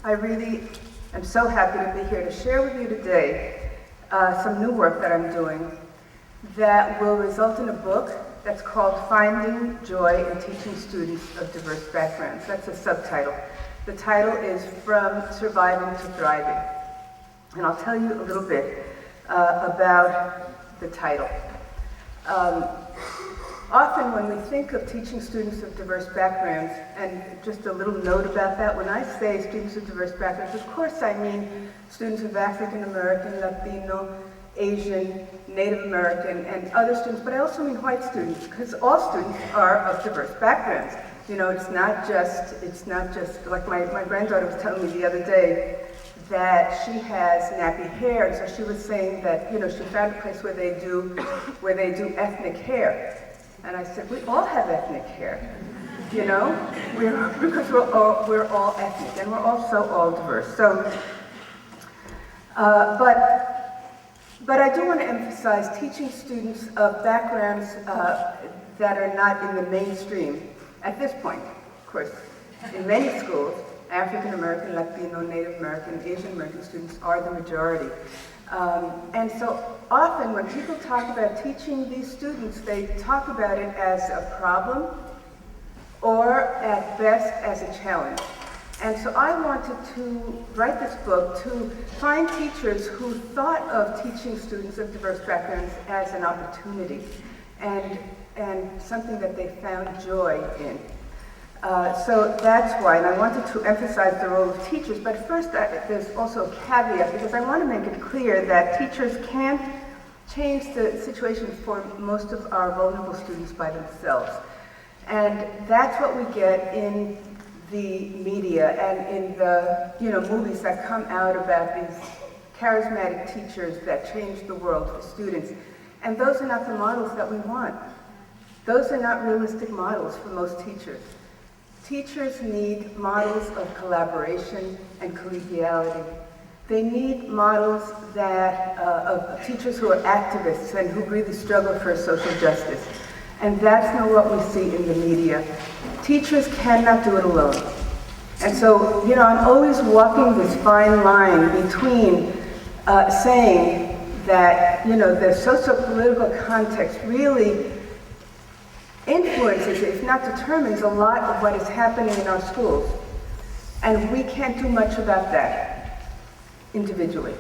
I really am so happy to be here to share with you today some new work that I'm doing that will result in a book that's called Finding Joy in Teaching Students of Diverse Backgrounds. That's a subtitle. The title is From Surviving to Thriving. And I'll tell you a little bit about the title. Often when we think of teaching students of diverse backgrounds, and just a little note about that, when I say students of diverse backgrounds, of course I mean students of African American, Latino, Asian, Native American, and other students, but I also mean white students, because all students are of diverse backgrounds. You know, it's not just like my granddaughter was telling me the other day that she has nappy hair, and so she was saying that, you know, she found a place where they do ethnic hair. And I said, we all have ethnic hair, you know, because we're all ethnic, and we're also all diverse. So, but I do want to emphasize teaching students of backgrounds that are not in the mainstream at this point. Of course, in many schools, African American, Latino, Native American, Asian American students are the majority. And so often when people talk about teaching these students, they talk about it as a problem or at best as a challenge. And so I wanted to write this book to find teachers who thought of teaching students of diverse backgrounds as an opportunity and something that they found joy in. So that's why, and I wanted to emphasize the role of teachers, but first there's also a caveat, because I want to make it clear that teachers can't change the situation for most of our vulnerable students by themselves. And that's what we get in the media and in the movies that come out about these charismatic teachers that change the world for students. And those are not the models that we want. Those are not realistic models for most teachers. Teachers need models of collaboration and collegiality. They need models of teachers who are activists and who really struggle for social justice. And that's not what we see in the media. Teachers cannot do it alone. And so, I'm always walking this fine line between saying that, the socio-political context really influences, if not determines, a lot of what is happening in our schools. And we can't do much about that individually.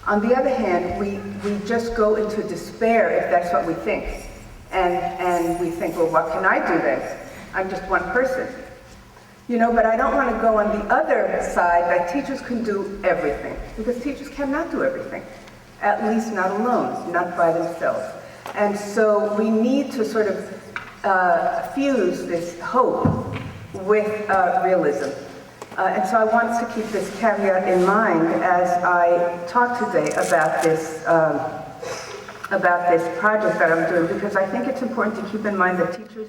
On the other hand, we just go into despair if that's what we think. And we think, well, what can I do then? I'm just one person. But I don't want to go on the other side that teachers can do everything, because teachers cannot do everything, at least not alone, not by themselves. And so we need to sort of fuse this hope with realism. And so I wanted to keep this caveat in mind as I talk today about this project that I'm doing, because I think it's important to keep in mind that teachers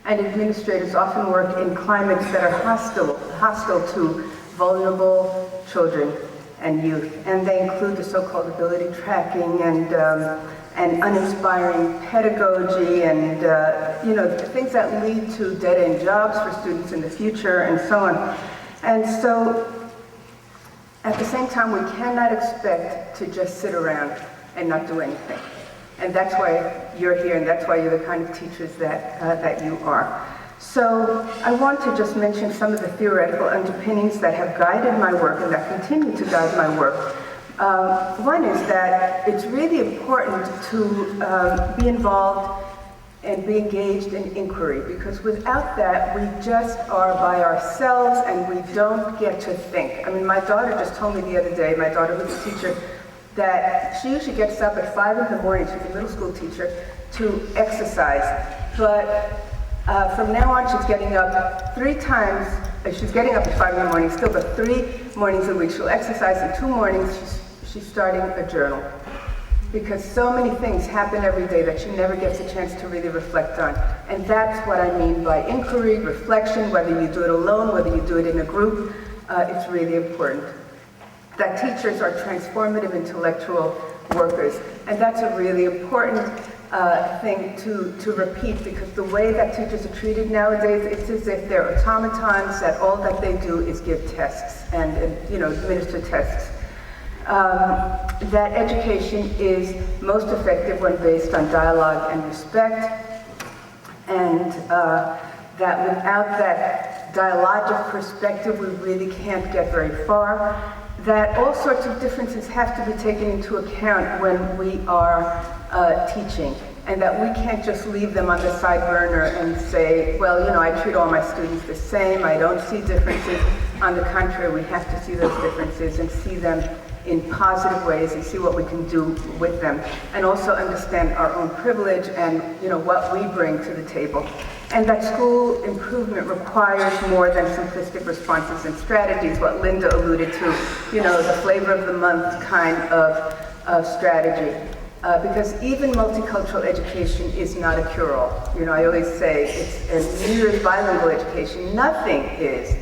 and administrators often work in climates that are hostile to vulnerable children and youth. And they include the so-called ability tracking and uninspiring pedagogy and things that lead to dead-end jobs for students in the future and so on. And so at the same time, we cannot expect to just sit around and not do anything. And that's why you're here, and that's why you're the kind of teachers that you are. So I want to just mention some of the theoretical underpinnings that have guided my work and that continue to guide my work. One is that it's really important to be involved and be engaged in inquiry, because without that, we just are by ourselves and we don't get to think. I mean, my daughter just told me the other day, my daughter who's a teacher, that she usually gets up at 5 in the morning, she's a middle school teacher, to exercise. But from now on, she's getting up 3 times, she's getting up at 5 in the morning still, but 3 mornings a week she'll exercise, and 2 mornings she's starting a journal. Because so many things happen every day that she never gets a chance to really reflect on. And that's what I mean by inquiry, reflection, whether you do it alone, whether you do it in a group, it's really important. That teachers are transformative intellectual workers, and that's a really important thing to repeat, because the way that teachers are treated nowadays, it's as if they're automatons that all that they do is give tests and administer tests. That education is most effective when based on dialogue and respect, and that without that dialogic perspective, we really can't get very far. That all sorts of differences have to be taken into account when we are teaching, and that we can't just leave them on the side burner and say, well, I treat all my students the same, I don't see differences. On the contrary, we have to see those differences and see them in positive ways and see what we can do with them, and also understand our own privilege and what we bring to the table. And that school improvement requires more than simplistic responses and strategies, what Linda alluded to, the flavor of the month kind of strategy. Because even multicultural education is not a cure-all. I always say it's a near bilingual education. Nothing is.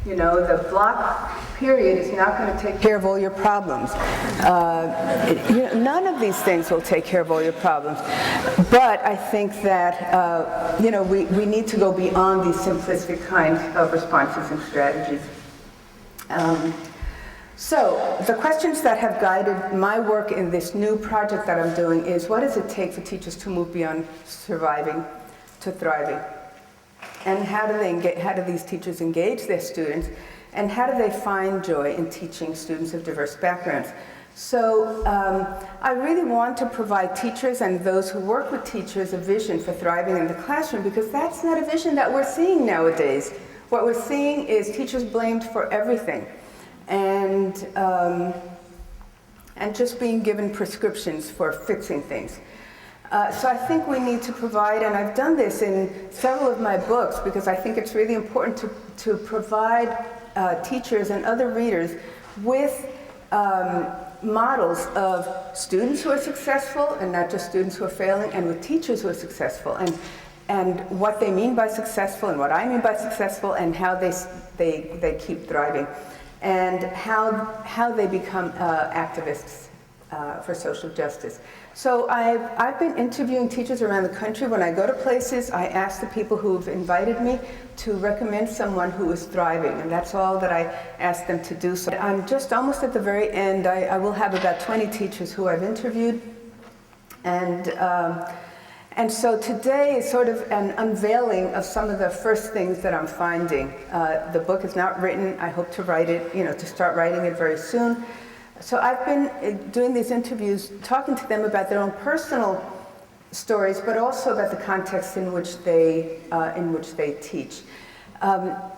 The block period is not going to take care of all your problems. None of these things will take care of all your problems. But I think that, we need to go beyond these simplistic kinds of responses and strategies. So the questions that have guided my work in this new project that I'm doing is, what does it take for teachers to move beyond surviving to thriving? And how do these teachers engage their students? And how do they find joy in teaching students of diverse backgrounds? So I really want to provide teachers and those who work with teachers a vision for thriving in the classroom, because that's not a vision that we're seeing nowadays. What we're seeing is teachers blamed for everything, and just being given prescriptions for fixing things. So I think we need to provide, and I've done this in several of my books, because I think it's really important to provide teachers and other readers with models of students who are successful and not just students who are failing, and with teachers who are successful, and what they mean by successful and what I mean by successful, and how they keep thriving, and how they become activists for social justice. So I've been interviewing teachers around the country. When I go to places, I ask the people who've invited me to recommend someone who is thriving, and that's all that I ask them to do. So I'm just almost at the very end. I will have about 20 teachers who I've interviewed, and so today is sort of an unveiling of some of the first things that I'm finding. The book is not written. I hope to write it, to start writing it very soon. So I've been doing these interviews, talking to them about their own personal stories, but also about the context in which they teach. Now,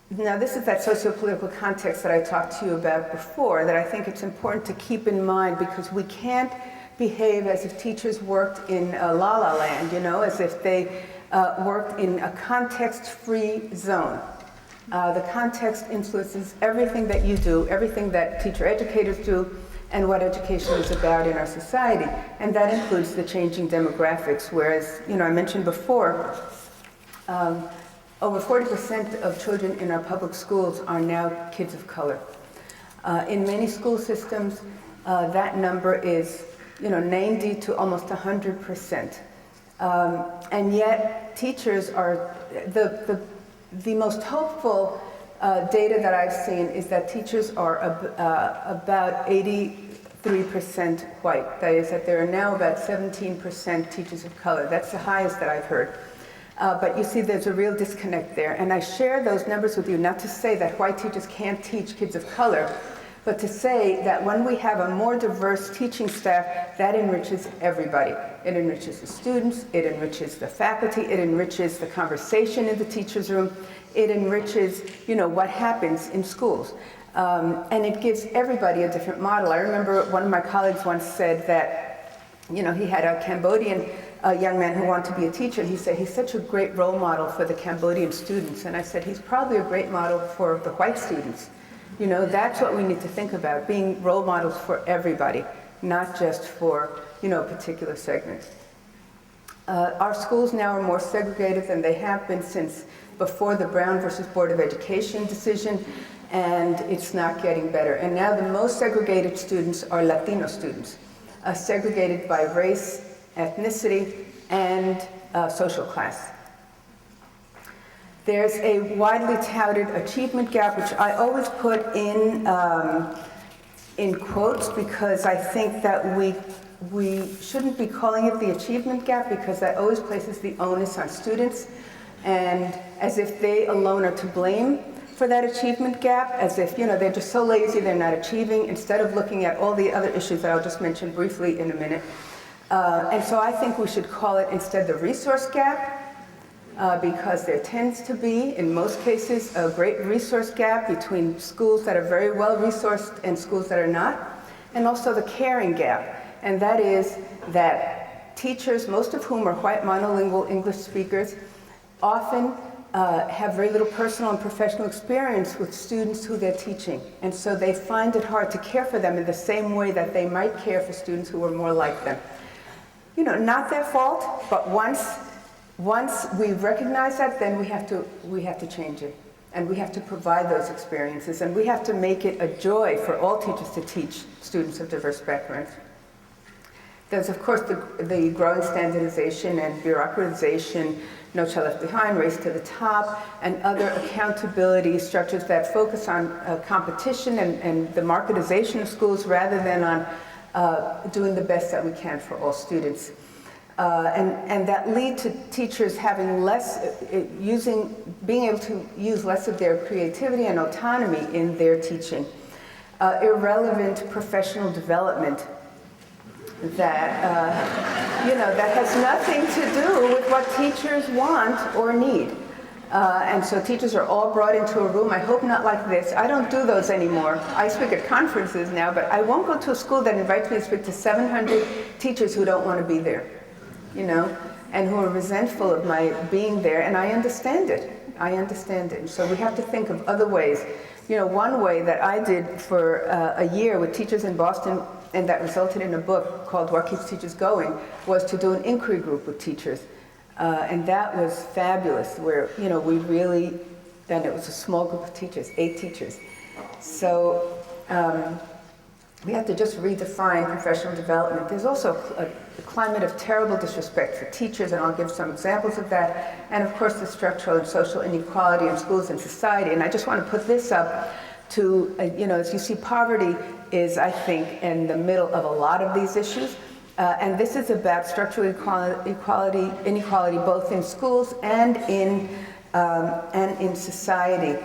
this is that socio-political context that I talked to you about before, that I think it's important to keep in mind, because we can't behave as if teachers worked in la-la land, as if they worked in a context-free zone. The context influences everything that you do, everything that teacher educators do, and what education is about in our society. And that includes the changing demographics, whereas, I mentioned before, over 40% of children in our public schools are now kids of color. In many school systems, that number is, 90 to almost 100%. And yet, teachers are the most hopeful data that I've seen is that teachers are about 83% white. That is, that there are now about 17% teachers of color. That's the highest that I've heard. But you see there's a real disconnect there. And I share those numbers with you not to say that white teachers can't teach kids of color, but to say that when we have a more diverse teaching staff, that enriches everybody. It enriches the students, it enriches the faculty, it enriches the conversation in the teacher's room, it enriches, what happens in schools. And it gives everybody a different model. I remember one of my colleagues once said that, he had a Cambodian young man who wanted to be a teacher, and he said he's such a great role model for the Cambodian students. And I said, he's probably a great model for the white students. That's what we need to think about, being role models for everybody, not just for, a particular segment. Our schools now are more segregated than they have been since before the Brown versus Board of Education decision, and it's not getting better. And now the most segregated students are Latino students. segregated by race, ethnicity, and social class. There's a widely touted achievement gap, which I always put in quotes, because I think that we shouldn't be calling it the achievement gap, because that always places the onus on students, and as if they alone are to blame for that achievement gap, as if, you know, they're just so lazy they're not achieving, instead of looking at all the other issues that I'll just mention briefly in a minute. And so I think we should call it instead the resource gap, because there tends to be, in most cases, a great resource gap between schools that are very well resourced and schools that are not, and also the caring gap. And that is that teachers, most of whom are white monolingual English speakers, often have very little personal and professional experience with students who they're teaching. And so they find it hard to care for them in the same way that they might care for students who are more like them. You know, not their fault, but once we recognize that, then we have to change it. And we have to provide those experiences, and we have to make it a joy for all teachers to teach students of diverse backgrounds. There's, of course, the growing standardization and bureaucratization, No Child Left Behind, Race to the Top, and other accountability structures that focus on competition and the marketization of schools rather than on doing the best that we can for all students. And that lead to teachers having being able to use less of their creativity and autonomy in their teaching. Irrelevant professional development that, that has nothing to do with what teachers want or need. And so teachers are all brought into a room, I hope not like this. I don't do those anymore. I speak at conferences now, but I won't go to a school that invites me to speak to 700 teachers who don't want to be there, and who are resentful of my being there, and I understand it. So we have to think of other ways. One way that I did for a year with teachers in Boston, and that resulted in a book called What Keeps Teachers Going, was to do an inquiry group with teachers. And that was fabulous, where, we really, then it was a small group of teachers, 8 teachers. So we have to just redefine professional development. There's also a climate of terrible disrespect for teachers, and I'll give some examples of that. And of course, the structural and social inequality in schools and society. And I just want to put this up to, as you see, poverty is, I think, in the middle of a lot of these issues. And this is about structural inequality both in schools and in society,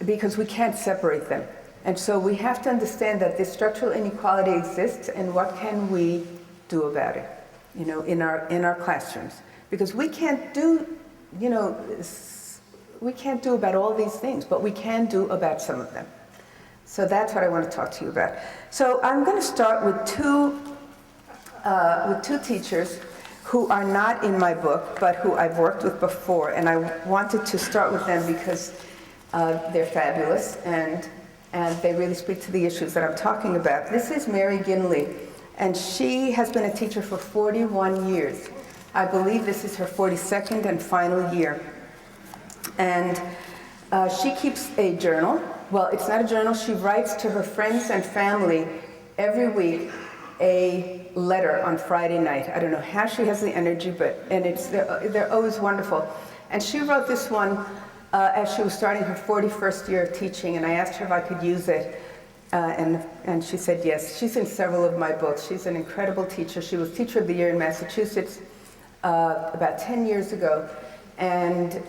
because we can't separate them. And so we have to understand that this structural inequality exists, and what can we do about it, in our classrooms? Because we can't do, we can't do about all these things, but we can do about some of them. So that's what I want to talk to you about. So I'm going to start with two teachers who are not in my book, but who I've worked with before, and I wanted to start with them because they're fabulous, and they really speak to the issues that I'm talking about. This is Mary Ginley, and she has been a teacher for 41 years. I believe this is her 42nd and final year. And she keeps a journal. Well, it's not a journal. She writes to her friends and family every week a letter on Friday night. I don't know how she has the energy, they're always wonderful. And she wrote this one as she was starting her 41st year of teaching, and I asked her if I could use it, and she said yes. She's in several of my books. She's an incredible teacher. She was Teacher of the Year in Massachusetts about 10 years ago, and